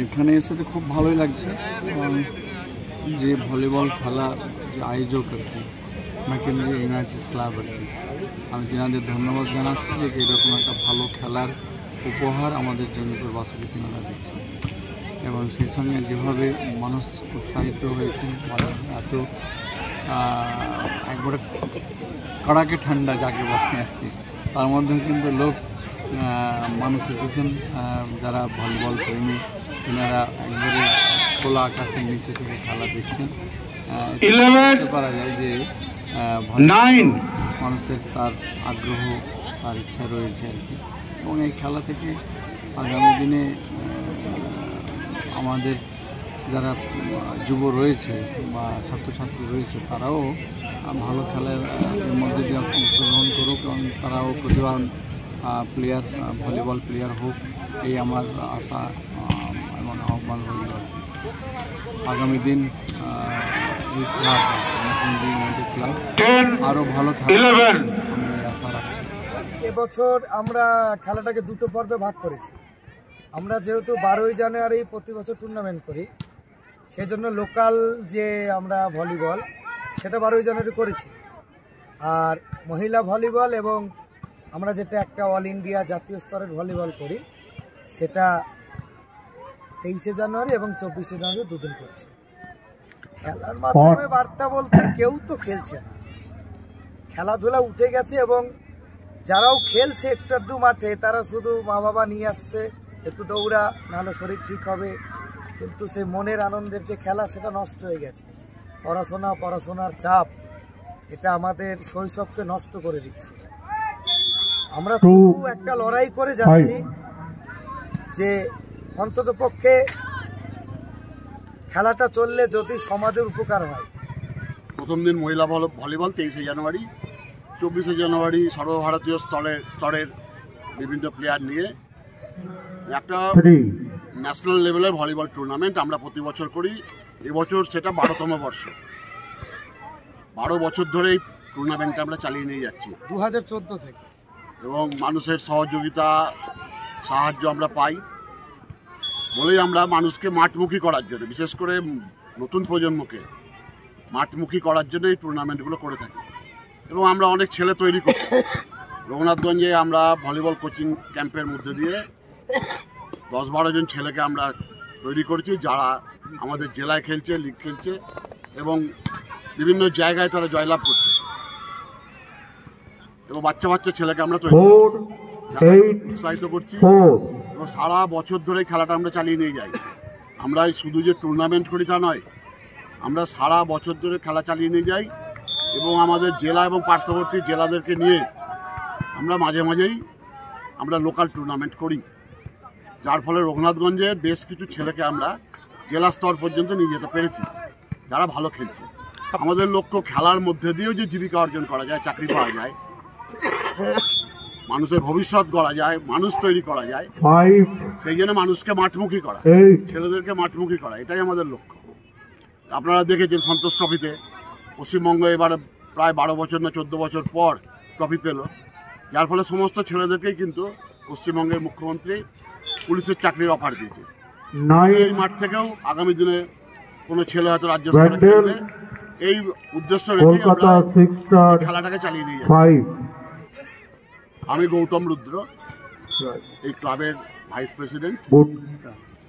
এখানে এসে তো খুব ভালোই লাগছে। যে ভলিবল খেলা যে আয়োজক আর কি ম্যাকেনজি ইউনাইটেড ক্লাব আর কি, আমি তিনাদের ধন্যবাদ জানাচ্ছি যে এরকম একটা ভালো খেলার উপহার আমাদের জমিপুর বাসকে তিনারা দিচ্ছেন। এবং সেই সঙ্গে যেভাবে মানুষ উৎসাহিত হয়েছে, এত একবারে কড়াকে ঠান্ডা যাকে বলে আর কি, তার মধ্যে কিন্তু মানুষ এসেছেন যারা ভলিবল প্রেমী, তিনারা একবারে খোলা আকাশের নিচে থেকে খেলা দেখছেন। বুঝতে পারা যায় যে মানুষের তার আগ্রহ, তার ইচ্ছা রয়েছে আর কি। এবং এই খেলা থেকে আগামী দিনে আমাদের যারা যুব রয়েছে বা ছাত্রছাত্রী রয়েছে তারাও ভালো খেলার মধ্যে দিয়ে অংশগ্রহণ করুক এবং তারাও প্রতিভাবান প্লেয়ার, ভলিবল প্লেয়ার হোক, এই আমার আশা এবং আহ্বান রইল। আগামী দিন এই ক্লাব ইউনাইটেড ক্লাব আরও ভালো খেলা আমি আশা রাখছি। এবছর আমরা খেলাটাকে দুটো পর্বে ভাগ করেছি। আমরা যেহেতু 12ই জানুয়ারি প্রতি বছর টুর্নামেন্ট করি, সেই জন্য লোকাল যে আমরা ভলিবল সেটা 12ই জানুয়ারি করেছি। আর মহিলা ভলিবল এবং আমরা যেটা একটা অল ইন্ডিয়া জাতীয় স্তরের ভলিবল করি সেটা 23শে জানুয়ারি এবং 24শে জানুয়ারি দুদিন করছি। খেলার মাধ্যমে বার্তা বলতে কেউ তো খেলছে না, খেলাধুলা উঠে গেছে এবং যারাও খেলছে একটু আধটু মাঠে তারা শুধু মা বাবা নিয়ে আসছে একটু দৌড়া, নাহলে শরীর ঠিক হবে, কিন্তু সেই মনের আনন্দের যে খেলা সেটা নষ্ট হয়ে গেছে। পড়াশোনার চাপ এটা আমাদের শৈশবকে নষ্ট করে দিচ্ছে। আমরা তবু একটা লড়াই করে যাচ্ছি যে অন্তত পক্ষে খেলাটা চললে যদি সমাজের উপকার হয়। প্রথম দিন মহিলা ভলিবল 23শে জানুয়ারি, 24শে জানুয়ারি সর্বভারতীয় স্তরের বিভিন্ন প্লেয়ার নিয়ে একটা ন্যাশনাল লেভেলের ভলিবল টুর্নামেন্ট আমরা প্রতি বছর করি। এবছর সেটা 12তম বর্ষ। 12 বছর ধরে এই টুর্নামেন্টটা আমরা চালিয়ে নিয়ে যাচ্ছি 2014 থেকে। এবং মানুষের সহযোগিতা, সাহায্য আমরা পাই বলেই আমরা মানুষকে মাঠমুখী করার জন্য, বিশেষ করে নতুন প্রজন্মকে মাঠমুখী করার জন্য এই টুর্নামেন্টগুলো করে থাকি। এবং আমরা অনেক ছেলে তৈরি করি। রঘুনাথগঞ্জে আমরা ভলিবল কোচিং ক্যাম্পের মধ্যে দিয়ে 10-12 জন ছেলেকে আমরা তৈরি করেছি, যারা আমাদের জেলায় খেলছে, লিগ খেলছে এবং বিভিন্ন জায়গায় তারা জয়লাভ করছে। এবং বাচ্চা ছেলেকে আমরা উৎসাহিত করছি এবং সারা বছর ধরে খেলাটা আমরা চালিয়ে নিয়ে যাই। আমরা শুধু যে টুর্নামেন্ট করি তা নয়, আমরা সারা বছর ধরে খেলা চালিয়ে নিয়ে যাই এবং আমাদের জেলা এবং পার্শ্ববর্তী জেলাদেরকে নিয়ে আমরা মাঝেই আমরা লোকাল টুর্নামেন্ট করি, যার ফলে রঘুনাথগঞ্জের বেশ কিছু ছেলেকে আমরা জেলা স্তর পর্যন্ত নিয়ে যেতে পেরেছি, যারা ভালো খেলছে। আমাদের লক্ষ্য খেলার মধ্যে দিয়েও যে জীবিকা অর্জন করা যায়, চাকরি পাওয়া যায়, মানুষের ভবিষ্যৎ গড়া যায়, মানুষ তৈরি করা যায়, সেই জন্য মানুষকে মাঠমুখী করা, ছেলেদেরকে মাঠমুখী করা, এটাই আমাদের লক্ষ্য। আপনারা দেখেছেন সন্তোষ ট্রফিতে পশ্চিমবঙ্গ এবারে প্রায় 12 বছর না 14 বছর পর ট্রফি পেল, যার ফলে সমস্ত ছেলেদেরকেই কিন্তু পশ্চিমবঙ্গের মুখ্যমন্ত্রী পুলিশের চাকরির অফার দিয়েছে। এই মাঠ থেকেও আগামী দিনে কোনো ছেলে হয়তো রাজ্য স্তরে খেলবে, এই উদ্দেশ্য রেখে আমরা খেলাটাকে চালিয়ে নিয়ে যাচ্ছি। আমি গৌতম রুদ্র, এই ক্লাবের ভাইস প্রেসিডেন্ট।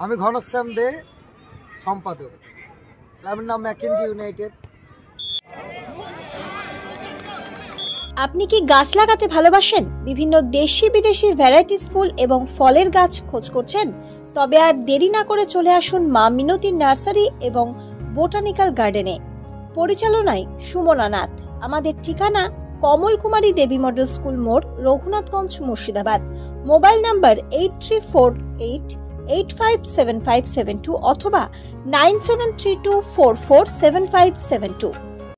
আমি ঘনশ্যাম দে, সম্পাদক। ক্লাবের নাম ম্যাকেনজি ইউনাইটেড। আপনি কি গাছ লাগাতে ভালোবাসেন? বিভিন্ন দেশি বিদেশি ভ্যারাইটিস ফুল এবং ফলের গাছ খোঁজ করছেন? তবে আর দেরি না করে চলে আসুন মা মিনতি নার্সারি এবং বোটানিক্যাল গার্ডেনে। পরিচালনায় সুমনা নাথ। আমাদের ঠিকানা কমল কুমারী দেবী মডেল স্কুল মোড়, রঘুনাথগঞ্জ, মুর্শিদাবাদ। মোবাইল নাম্বার 8348857572 অথবা 9732447572।